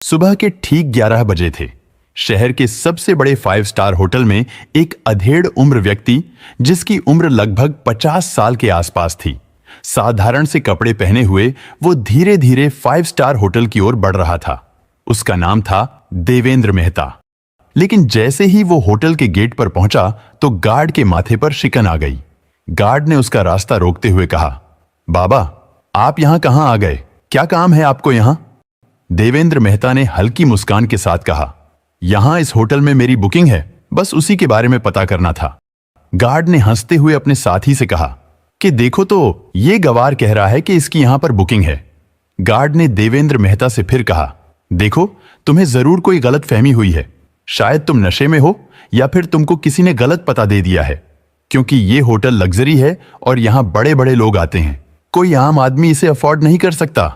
सुबह के ठीक 11 बजे थे। शहर के सबसे बड़े 5 स्टार होटल में एक अधेड़ उम्र व्यक्ति, जिसकी उम्र लगभग 50 साल के आसपास थी, साधारण से कपड़े पहने हुए वो धीरे धीरे 5 स्टार होटल की ओर बढ़ रहा था। उसका नाम था देवेंद्र मेहता। लेकिन जैसे ही वो होटल के गेट पर पहुंचा तो गार्ड के माथे पर शिकन आ गई। गार्ड ने उसका रास्ता रोकते हुए कहा, बाबा, आप यहां कहां आ गए? क्या काम है आपको यहां? देवेंद्र मेहता ने हल्की मुस्कान के साथ कहा, यहां इस होटल में मेरी बुकिंग है, बस उसी के बारे में पता करना था। गार्ड ने हंसते हुए अपने साथी से कहा कि देखो तो ये गवार कह रहा है कि इसकी यहां पर बुकिंग है। गार्ड ने देवेंद्र मेहता से फिर कहा, देखो, तुम्हें जरूर कोई गलत फहमी हुई है। शायद तुम नशे में हो या फिर तुमको किसी ने गलत पता दे दिया है, क्योंकि ये होटल लग्जरी है और यहां बड़े बड़े लोग आते हैं। कोई आम आदमी इसे अफोर्ड नहीं कर सकता।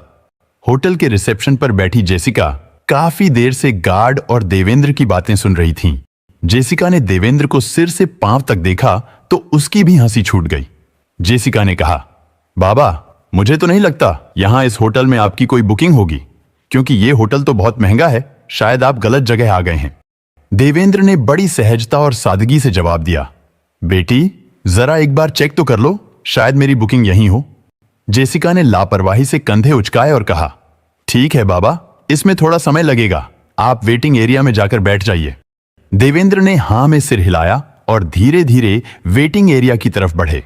होटल के रिसेप्शन पर बैठी जेसिका काफी देर से गार्ड और देवेंद्र की बातें सुन रही थीं। जेसिका ने देवेंद्र को सिर से पांव तक देखा तो उसकी भी हंसी छूट गई। जेसिका ने कहा, बाबा, मुझे तो नहीं लगता यहां इस होटल में आपकी कोई बुकिंग होगी, क्योंकि ये होटल तो बहुत महंगा है। शायद आप गलत जगह आ गए हैं। देवेंद्र ने बड़ी सहजता और सादगी से जवाब दिया, बेटी, जरा एक बार चेक तो कर लो, शायद मेरी बुकिंग यहीं हो। जेसिका ने लापरवाही से कंधे उचकाए और कहा, ठीक है बाबा, इसमें थोड़ा समय लगेगा, आप वेटिंग एरिया में जाकर बैठ जाइए। देवेंद्र ने हां में सिर हिलाया और धीरे धीरे वेटिंग एरिया की तरफ बढ़े।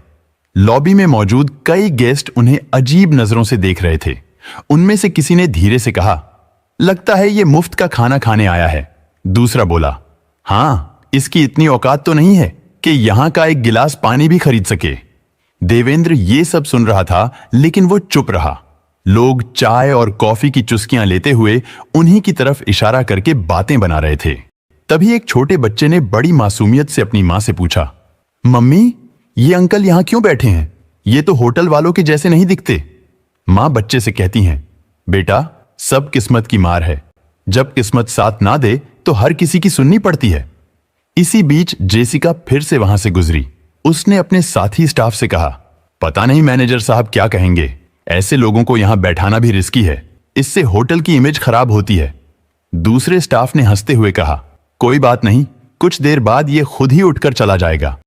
लॉबी में मौजूद कई गेस्ट उन्हें अजीब नजरों से देख रहे थे। उनमें से किसी ने धीरे से कहा, लगता है ये मुफ्त का खाना खाने आया है। दूसरा बोला, हां, इसकी इतनी औकात तो नहीं है कि यहां का एक गिलास पानी भी खरीद सके। देवेंद्र ये सब सुन रहा था, लेकिन वो चुप रहा। लोग चाय और कॉफी की चुस्कियां लेते हुए उन्हीं की तरफ इशारा करके बातें बना रहे थे। तभी एक छोटे बच्चे ने बड़ी मासूमियत से अपनी मां से पूछा, मम्मी, ये अंकल यहां क्यों बैठे हैं? ये तो होटल वालों के जैसे नहीं दिखते। मां बच्चे से कहती हैं, बेटा, सब किस्मत की मार है। जब किस्मत साथ ना दे तो हर किसी की सुननी पड़ती है। इसी बीच जेसिका फिर से वहां से गुजरी। उसने अपने साथी स्टाफ से कहा, पता नहीं मैनेजर साहब क्या कहेंगे। ऐसे लोगों को यहां बैठाना भी रिस्की है, इससे होटल की इमेज खराब होती है। दूसरे स्टाफ ने हंसते हुए कहा, कोई बात नहीं, कुछ देर बाद ये खुद ही उठकर चला जाएगा।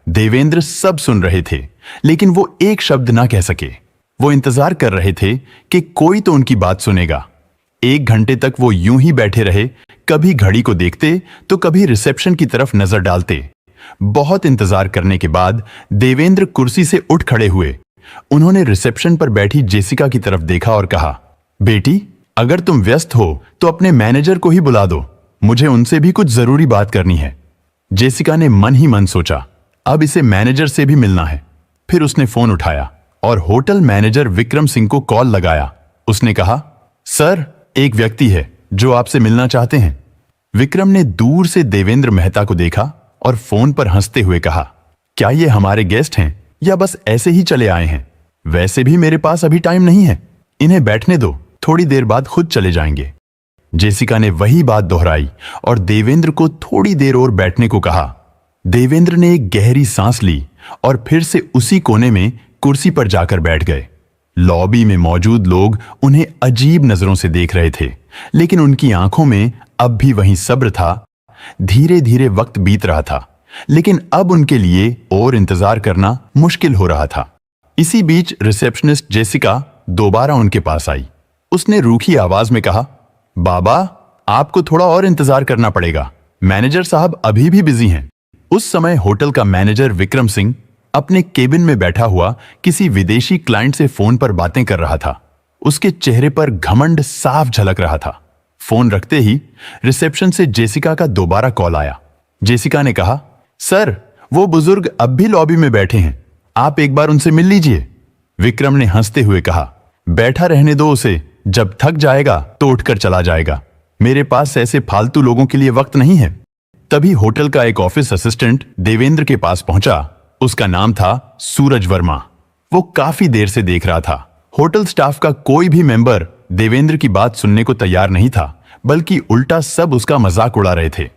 देवेंद्र सब सुन रहे थे, लेकिन वो एक शब्द ना कह सके। वो इंतजार कर रहे थे कि कोई तो उनकी बात सुनेगा। 1 घंटे तक वो यूं ही बैठे रहे, कभी घड़ी को देखते तो कभी रिसेप्शन की तरफ नजर डालते। बहुत इंतजार करने के बाद देवेंद्र कुर्सी से उठ खड़े हुए। उन्होंने रिसेप्शन पर बैठी जेसिका की तरफ देखा और कहा, बेटी, अगर तुम व्यस्त हो तो अपने मैनेजर को ही बुला दो, मुझे उनसे भी कुछ जरूरी बात करनी है। जेसिका ने मन ही मन सोचा, अब इसे मैनेजर से भी मिलना है। फिर उसने फोन उठाया और होटल मैनेजर विक्रम सिंह को कॉल लगाया। उसने कहा, सर, एक व्यक्ति है जो आपसे मिलना चाहते हैं। विक्रम ने दूर से देवेंद्र मेहता को देखा और फोन पर हंसते हुए कहा, क्या ये हमारे गेस्ट हैं या बस ऐसे ही चले आए हैं? वैसे भी मेरे पास अभी टाइम नहीं है, इन्हें बैठने दो, थोड़ी देर बाद खुद चले जाएंगे। जेसिका ने वही बात दोहराई और देवेंद्र को थोड़ी देर और बैठने को कहा। देवेंद्र ने एक गहरी सांस ली और फिर से उसी कोने में कुर्सी पर जाकर बैठ गए। लॉबी में मौजूद लोग उन्हें अजीब नजरों से देख रहे थे, लेकिन उनकी आंखों में अब भी वही सब्र था। धीरे धीरे वक्त बीत रहा था, लेकिन अब उनके लिए और इंतजार करना मुश्किल हो रहा था। इसी बीच रिसेप्शनिस्ट जेसिका दोबारा उनके पास आई। उसने रूखी आवाज में कहा, बाबा, आपको थोड़ा और इंतजार करना पड़ेगा, मैनेजर साहब अभी भी बिजी हैं। उस समय होटल का मैनेजर विक्रम सिंह अपने केबिन में बैठा हुआ किसी विदेशी क्लाइंट से फोन पर बातें कर रहा था। उसके चेहरे पर घमंड साफ झलक रहा था। फोन रखते ही रिसेप्शन से जेसिका का दोबारा कॉल आया। जेसिका ने कहा, सर, वो बुजुर्ग अब भी लॉबी में बैठे हैं, आप एक बार उनसे मिल लीजिए। विक्रम ने हंसते हुए कहा, बैठा रहने दो उसे, जब थक जाएगा तो उठकर चला जाएगा। मेरे पास ऐसे फालतू लोगों के लिए वक्त नहीं है। तभी होटल का एक ऑफिस असिस्टेंट देवेंद्र के पास पहुंचा। उसका नाम था सूरज वर्मा। वो काफी देर से देख रहा था। होटल स्टाफ का कोई भी मेंबर देवेंद्र की बात सुनने को तैयार नहीं था, बल्कि उल्टा सब उसका मजाक उड़ा रहे थे।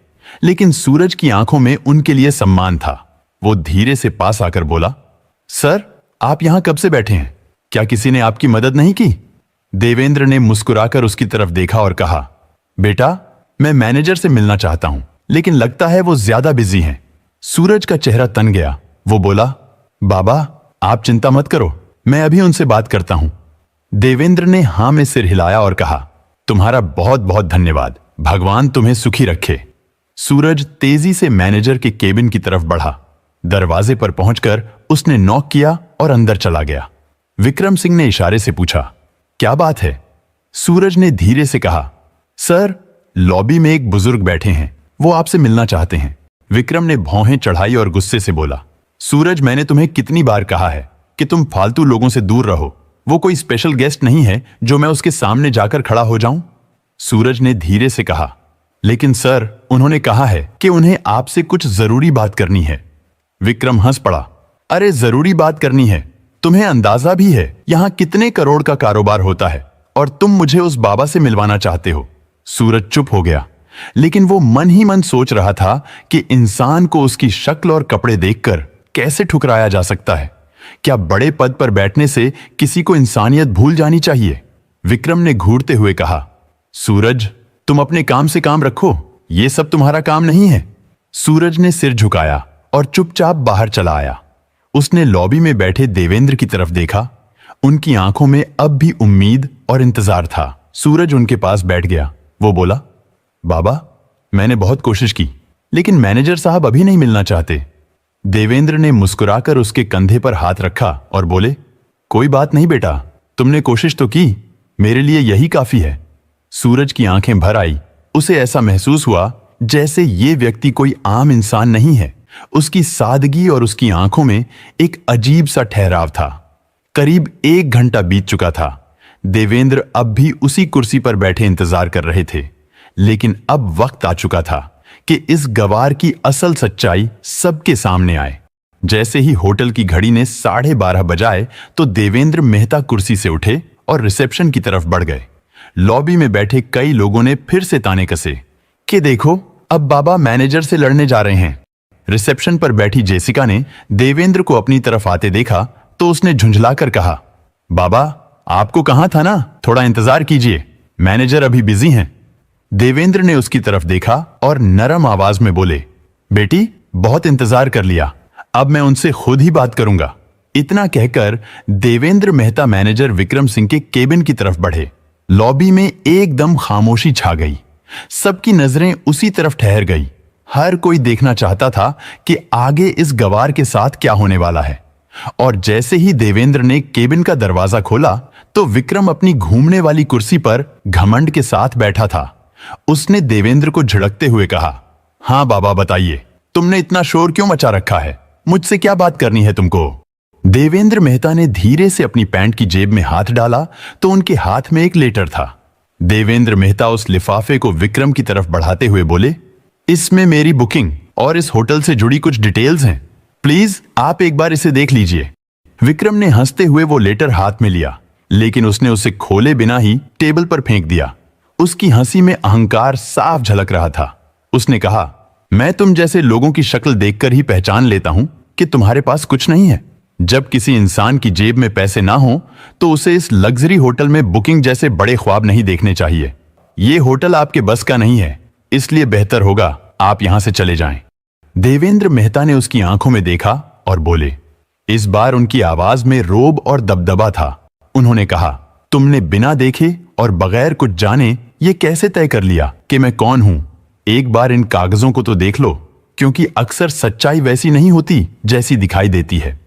लेकिन सूरज की आंखों में उनके लिए सम्मान था। वो धीरे से पास आकर बोला, सर, आप यहां कब से बैठे हैं? क्या किसी ने आपकी मदद नहीं की? देवेंद्र ने मुस्कुराकर उसकी तरफ देखा और कहा, बेटा, मैं मैनेजर से मिलना चाहता हूं, लेकिन लगता है वो ज्यादा बिजी हैं। सूरज का चेहरा तन गया। वो बोला, बाबा आप चिंता मत करो, मैं अभी उनसे बात करता हूं। देवेंद्र ने हां में सिर हिलाया और कहा, तुम्हारा बहुत बहुत धन्यवाद, भगवान तुम्हें सुखी रखे। सूरज तेजी से मैनेजर के केबिन की तरफ बढ़ा। दरवाजे पर पहुंचकर उसने नॉक किया और अंदर चला गया। विक्रम सिंह ने इशारे से पूछा, क्या बात है? सूरज ने धीरे से कहा, सर, लॉबी में एक बुजुर्ग बैठे हैं, वो आपसे मिलना चाहते हैं। विक्रम ने भौहें चढ़ाई और गुस्से से बोला, सूरज, मैंने तुम्हें कितनी बार कहा है कि तुम फालतू लोगों से दूर रहो। वो कोई स्पेशल गेस्ट नहीं है जो मैं उसके सामने जाकर खड़ा हो जाऊं। सूरज ने धीरे से कहा, लेकिन सर, उन्होंने कहा है कि उन्हें आपसे कुछ जरूरी बात करनी है। विक्रम हंस पड़ा, अरे जरूरी बात करनी है? तुम्हें अंदाजा भी है यहां कितने करोड़ का कारोबार होता है और तुम मुझे उस बाबा से मिलवाना चाहते हो? सूरज चुप हो गया, लेकिन वो मन ही मन सोच रहा था कि इंसान को उसकी शक्ल और कपड़े देखकर कैसे ठुकराया जा सकता है। क्या बड़े पद पर बैठने से किसी को इंसानियत भूल जानी चाहिए? विक्रम ने घूरते हुए कहा, सूरज, तुम अपने काम से काम रखो, ये सब तुम्हारा काम नहीं है। सूरज ने सिर झुकाया और चुपचाप बाहर चला आया। उसने लॉबी में बैठे देवेंद्र की तरफ देखा। उनकी आंखों में अब भी उम्मीद और इंतजार था। सूरज उनके पास बैठ गया। वो बोला, बाबा, मैंने बहुत कोशिश की, लेकिन मैनेजर साहब अभी नहीं मिलना चाहते। देवेंद्र ने मुस्कुराकर उसके कंधे पर हाथ रखा और बोले, कोई बात नहीं बेटा, तुमने कोशिश तो की, मेरे लिए यही काफी है। सूरज की आंखें भर आई। उसे ऐसा महसूस हुआ जैसे ये व्यक्ति कोई आम इंसान नहीं है। उसकी सादगी और उसकी आंखों में एक अजीब सा ठहराव था। करीब 1 घंटा बीत चुका था। देवेंद्र अब भी उसी कुर्सी पर बैठे इंतजार कर रहे थे, लेकिन अब वक्त आ चुका था कि इस गवार की असल सच्चाई सबके सामने आए। जैसे ही होटल की घड़ी ने 12:30 बजाए तो देवेंद्र मेहता कुर्सी से उठे और रिसेप्शन की तरफ बढ़ गए। लॉबी में बैठे कई लोगों ने फिर से ताने कसे कि देखो, अब बाबा मैनेजर से लड़ने जा रहे हैं। रिसेप्शन पर बैठी जेसिका ने देवेंद्र को अपनी तरफ आते देखा तो उसने झुंझलाकर कहा, बाबा, आपको कहां था ना, थोड़ा इंतजार कीजिए, मैनेजर अभी बिजी हैं। देवेंद्र ने उसकी तरफ देखा और नरम आवाज में बोले, बेटी, बहुत इंतजार कर लिया, अब मैं उनसे खुद ही बात करूंगा। इतना कहकर देवेंद्र मेहता मैनेजर विक्रम सिंह के केबिन की तरफ बढ़े। लॉबी में एकदम खामोशी छा गई। सबकी नजरें उसी तरफ ठहर गई। हर कोई देखना चाहता था कि आगे इस गवार के साथ क्या होने वाला है। और जैसे ही देवेंद्र ने केबिन का दरवाजा खोला तो विक्रम अपनी घूमने वाली कुर्सी पर घमंड के साथ बैठा था। उसने देवेंद्र को झिड़कते हुए कहा, हां बाबा, बताइए, तुमने इतना शोर क्यों मचा रखा है? मुझसे क्या बात करनी है तुमको? देवेंद्र मेहता ने धीरे से अपनी पैंट की जेब में हाथ डाला तो उनके हाथ में एक लेटर था। देवेंद्र मेहता उस लिफाफे को विक्रम की तरफ बढ़ाते हुए बोले, इसमें मेरी बुकिंग और इस होटल से जुड़ी कुछ डिटेल्स हैं, प्लीज आप एक बार इसे देख लीजिए। विक्रम ने हंसते हुए वो लेटर हाथ में लिया, लेकिन उसने उसे खोले बिना ही टेबल पर फेंक दिया। उसकी हंसी में अहंकार साफ झलक रहा था। उसने कहा, मैं तुम जैसे लोगों की शक्ल देखकर ही पहचान लेता हूं कि तुम्हारे पास कुछ नहीं है। जब किसी इंसान की जेब में पैसे ना हो तो उसे इस लग्जरी होटल में बुकिंग जैसे बड़े ख्वाब नहीं देखने चाहिए। ये होटल आपके बस का नहीं है, इसलिए बेहतर होगा आप यहां से चले जाएं। देवेंद्र मेहता ने उसकी आंखों में देखा और बोले। इस बार उनकी आवाज में रोब और दबदबा था। उन्होंने कहा, तुमने बिना देखे और बगैर कुछ जाने ये कैसे तय कर लिया कि मैं कौन हूं? एक बार इन कागजों को तो देख लो, क्योंकि अक्सर सच्चाई वैसी नहीं होती जैसी दिखाई देती है।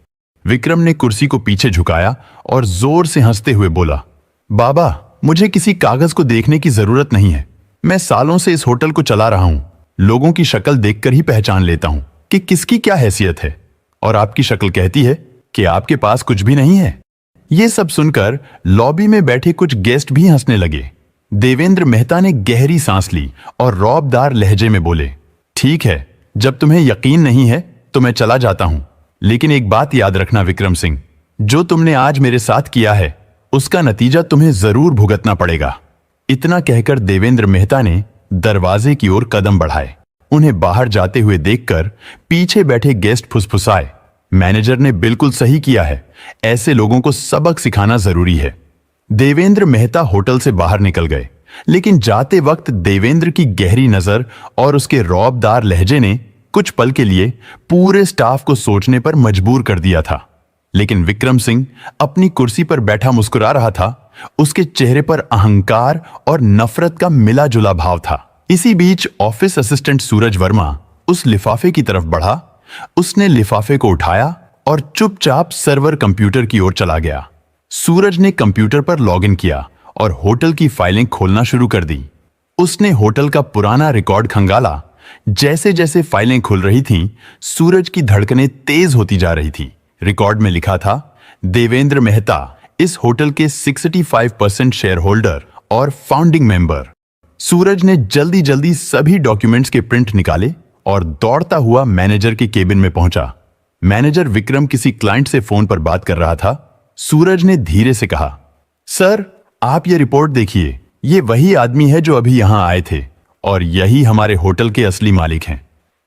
विक्रम ने कुर्सी को पीछे झुकाया और जोर से हंसते हुए बोला, बाबा, मुझे किसी कागज को देखने की जरूरत नहीं है। मैं सालों से इस होटल को चला रहा हूं। लोगों की शक्ल देखकर ही पहचान लेता हूं कि किसकी क्या हैसियत है, और आपकी शक्ल कहती है कि आपके पास कुछ भी नहीं है। यह सब सुनकर लॉबी में बैठे कुछ गेस्ट भी हंसने लगे। देवेंद्र मेहता ने गहरी सांस ली और रौबदार लहजे में बोले, ठीक है, जब तुम्हें यकीन नहीं है तो मैं चला जाता हूं, लेकिन एक बात याद रखना विक्रम सिंह, जो तुमने आज मेरे साथ किया है उसका नतीजा तुम्हें जरूर भुगतना पड़ेगा। इतना कहकर देवेंद्र मेहता ने दरवाजे की ओर कदम बढ़ाए। उन्हें बाहर जाते हुए देखकर पीछे बैठे गेस्ट फुसफुसाए, मैनेजर ने बिल्कुल सही किया है, ऐसे लोगों को सबक सिखाना जरूरी है। देवेंद्र मेहता होटल से बाहर निकल गए। लेकिन जाते वक्त देवेंद्र की गहरी नजर और उसके रौबदार लहजे ने कुछ पल के लिए पूरे स्टाफ को सोचने पर मजबूर कर दिया था। लेकिन विक्रम सिंह अपनी कुर्सी पर बैठा मुस्कुरा रहा था। उसके चेहरे पर अहंकार और नफरत का मिला जुला भाव था। इसी बीच ऑफिस असिस्टेंट सूरज वर्मा उस लिफाफे की तरफ बढ़ा। उसने लिफाफे को उठाया और चुपचाप सर्वर कंप्यूटर की ओर चला गया। सूरज ने कंप्यूटर पर लॉगिन किया और होटल की फाइलें खोलना शुरू कर दी। उसने होटल का पुराना रिकॉर्ड खंगाला। जैसे जैसे फाइलें खुल रही थीं, सूरज की धड़कनें तेज होती जा रही थी। रिकॉर्ड में लिखा था, देवेंद्र मेहता इस होटल के 65% शेयर होल्डर और फाउंडिंग मेंबर। सूरज ने जल्दी जल्दी सभी डॉक्यूमेंट्स के प्रिंट निकाले और दौड़ता हुआ मैनेजर के केबिन में पहुंचा। मैनेजर विक्रम किसी क्लाइंट से फोन पर बात कर रहा था। सूरज ने धीरे से कहा, सर आप ये रिपोर्ट देखिए, ये वही आदमी है जो अभी यहां आए थे और यही हमारे होटल के असली मालिक हैं।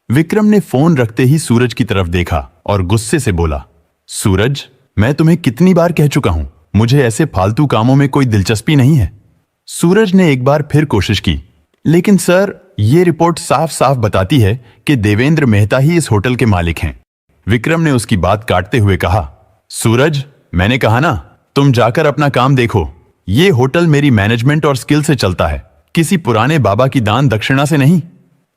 विक्रम ने फोन रखते ही सूरज की तरफ देखा और गुस्से से बोला, सूरज मैं तुम्हें कितनी बार कह चुका हूं, मुझे ऐसे फालतू कामों में कोई दिलचस्पी नहीं है। सूरज ने एक बार फिर कोशिश की, लेकिन सर ये रिपोर्ट साफ साफ बताती है कि देवेंद्र मेहता ही इस होटल के मालिक हैं। विक्रम ने उसकी बात काटते हुए कहा, सूरज मैंने कहा ना, तुम जाकर अपना काम देखो। ये होटल मेरी मैनेजमेंट और स्किल से चलता है, किसी पुराने बाबा की दान दक्षिणा से नहीं।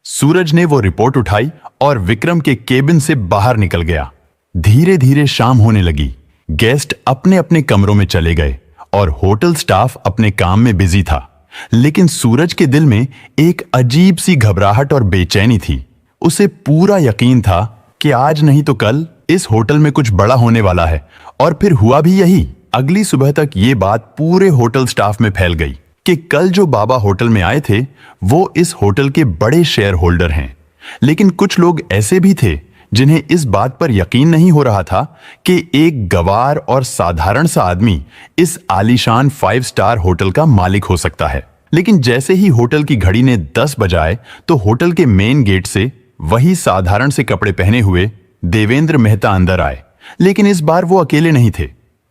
सूरज ने वो रिपोर्ट उठाई और विक्रम के केबिन से बाहर निकल गया। धीरे धीरे शाम होने लगी। गेस्ट अपने अपने कमरों में चले गए और होटल स्टाफ अपने काम में बिजी था। लेकिन सूरज के दिल में एक अजीब सी घबराहट और बेचैनी थी। उसे पूरा यकीन था कि आज नहीं तो कल इस होटल में कुछ बड़ा होने वाला है। और फिर हुआ भी यही। अगली सुबह तक ये बात पूरे होटल स्टाफ में फैल गई कि कल जो बाबा होटल में आए थे वो इस होटल के बड़े शेयर होल्डर हैं। लेकिन कुछ लोग ऐसे भी थे जिन्हें इस बात पर यकीन नहीं हो रहा था कि एक गवार और साधारण सा आदमी इस आलीशान 5 स्टार होटल का मालिक हो सकता है। लेकिन जैसे ही होटल की घड़ी ने 10 बजाए तो होटल के मेन गेट से वही साधारण से कपड़े पहने हुए देवेंद्र मेहता अंदर आए। लेकिन इस बार वो अकेले नहीं थे।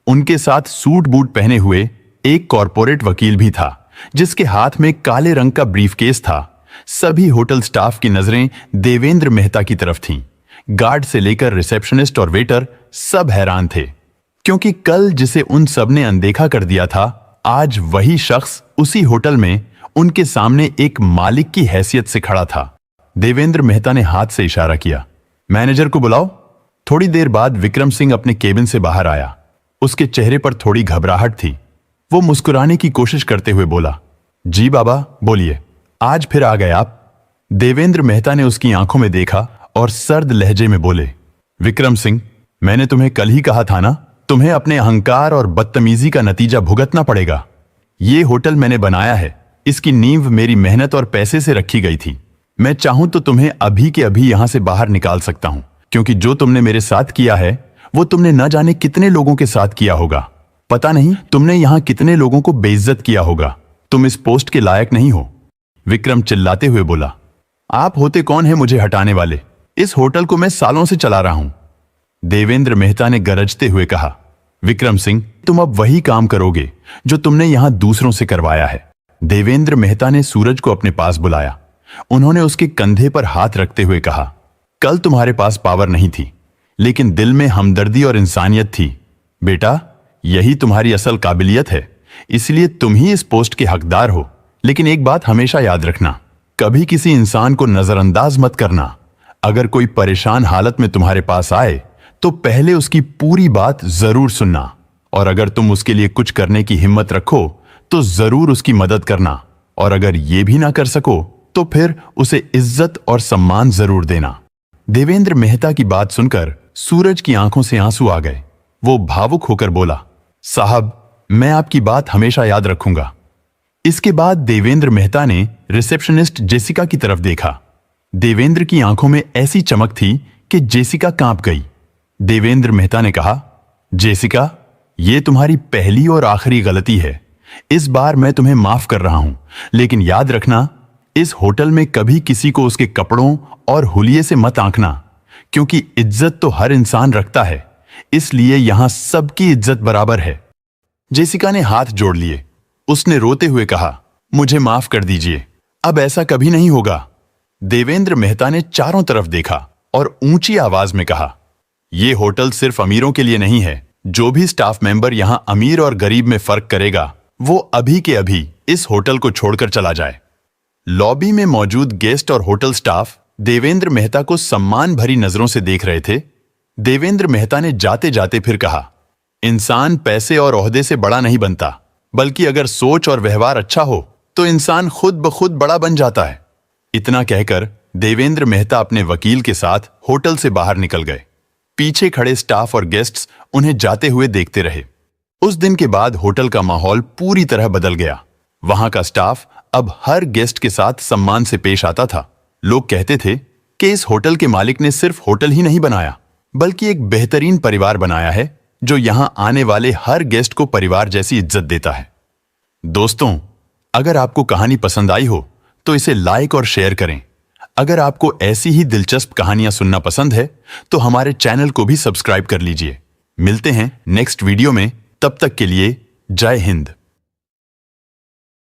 उनके साथ सूट बूट पहने हुए एक कॉरपोरेट वकील भी था, जिसके हाथ में काले रंग का ब्रीफकेस था। सभी होटल स्टाफ की नजरें देवेंद्र मेहता की तरफ थीं। गार्ड से लेकर रिसेप्शनिस्ट और वेटर सब हैरान थे, क्योंकि कल जिसे उन सब ने अनदेखा कर दिया था, आज वही शख्स उसी होटल में उनके सामने एक मालिक की हैसियत से खड़ा था। देवेंद्र मेहता ने हाथ से इशारा किया, मैनेजर को बुलाओ। थोड़ी देर बाद विक्रम सिंह अपने केबिन से बाहर आया। उसके चेहरे पर थोड़ी घबराहट थी। वो मुस्कुराने की कोशिश करते हुए बोला, जी बाबा बोलिए, आज फिर आ गए आप। देवेंद्र मेहता ने उसकी आंखों में देखा और सर्द लहजे में बोले, विक्रम सिंह मैंने तुम्हें कल ही कहा था ना, तुम्हें अपने अहंकार और बदतमीजी का नतीजा भुगतना पड़ेगा। ये होटल मैंने बनाया है, इसकी नींव मेरी मेहनत और पैसे से रखी गई थी। मैं चाहूं तो तुम्हें अभी के अभी यहां से बाहर निकाल सकता हूं, क्योंकि जो तुमने मेरे साथ किया है वो तुमने न जाने कितने लोगों के साथ किया होगा। पता नहीं तुमने यहां कितने लोगों को बेइज्जत किया होगा। तुम इस पोस्ट के लायक नहीं हो। विक्रम चिल्लाते हुए बोला, आप होते कौन है मुझे हटाने वाले? इस होटल को मैं सालों से चला रहा हूं। देवेंद्र मेहता ने गरजते हुए कहा, विक्रम सिंह तुम अब वही काम करोगे जो तुमने यहां दूसरों से करवाया है। देवेंद्र मेहता ने सूरज को अपने पास बुलाया। उन्होंने उसके कंधे पर हाथ रखते हुए कहा, कल तुम्हारे पास पावर नहीं थी, लेकिन दिल में हमदर्दी और इंसानियत थी। बेटा यही तुम्हारी असल काबिलियत है, इसलिए तुम ही इस पोस्ट के हकदार हो। लेकिन एक बात हमेशा याद रखना, कभी किसी इंसान को नजरअंदाज मत करना। अगर कोई परेशान हालत में तुम्हारे पास आए तो पहले उसकी पूरी बात जरूर सुनना, और अगर तुम उसके लिए कुछ करने की हिम्मत रखो तो जरूर उसकी मदद करना, और अगर ये भी ना कर सको तो फिर उसे इज्जत और सम्मान जरूर देना। देवेंद्र मेहता की बात सुनकर सूरज की आंखों से आंसू आ गए। वो भावुक होकर बोला, साहब मैं आपकी बात हमेशा याद रखूंगा। इसके बाद देवेंद्र मेहता ने रिसेप्शनिस्ट जेसिका की तरफ देखा। देवेंद्र की आंखों में ऐसी चमक थी कि जेसिका कांप गई। देवेंद्र मेहता ने कहा, जेसिका ये तुम्हारी पहली और आखिरी गलती है। इस बार मैं तुम्हें माफ कर रहा हूं, लेकिन याद रखना इस होटल में कभी किसी को उसके कपड़ों और हुलिये से मत आंकना, क्योंकि इज्जत तो हर इंसान रखता है, इसलिए यहां सबकी इज्जत बराबर है। जेसिका ने हाथ जोड़ लिए। उसने रोते हुए कहा, मुझे माफ कर दीजिए, अब ऐसा कभी नहीं होगा। देवेंद्र मेहता ने चारों तरफ देखा और ऊंची आवाज में कहा, ये होटल सिर्फ अमीरों के लिए नहीं है। जो भी स्टाफ मेंबर यहां अमीर और गरीब में फर्क करेगा, वो अभी के अभी इस होटल को छोड़कर चला जाए। लॉबी में मौजूद गेस्ट और होटल स्टाफ देवेंद्र मेहता को सम्मान भरी नजरों से देख रहे थे। देवेंद्र मेहता ने जाते जाते फिर कहा, इंसान पैसे और ओहदे से बड़ा नहीं बनता, बल्कि अगर सोच और व्यवहार अच्छा हो तो इंसान खुद ब खुद बड़ा बन जाता है। इतना कहकर देवेंद्र मेहता अपने वकील के साथ होटल से बाहर निकल गए। पीछे खड़े स्टाफ और गेस्ट्स उन्हें जाते हुए देखते रहे। उस दिन के बाद होटल का माहौल पूरी तरह बदल गया। वहां का स्टाफ अब हर गेस्ट के साथ सम्मान से पेश आता था। लोग कहते थे कि इस होटल के मालिक ने सिर्फ होटल ही नहीं बनाया, बल्कि एक बेहतरीन परिवार बनाया है जो यहां आने वाले हर गेस्ट को परिवार जैसी इज्जत देता है। दोस्तों, अगर आपको कहानी पसंद आई हो तो इसे लाइक और शेयर करें। अगर आपको ऐसी ही दिलचस्प कहानियां सुनना पसंद है तो हमारे चैनल को भी सब्सक्राइब कर लीजिए। मिलते हैं नेक्स्ट वीडियो में, तब तक के लिए जय हिंद।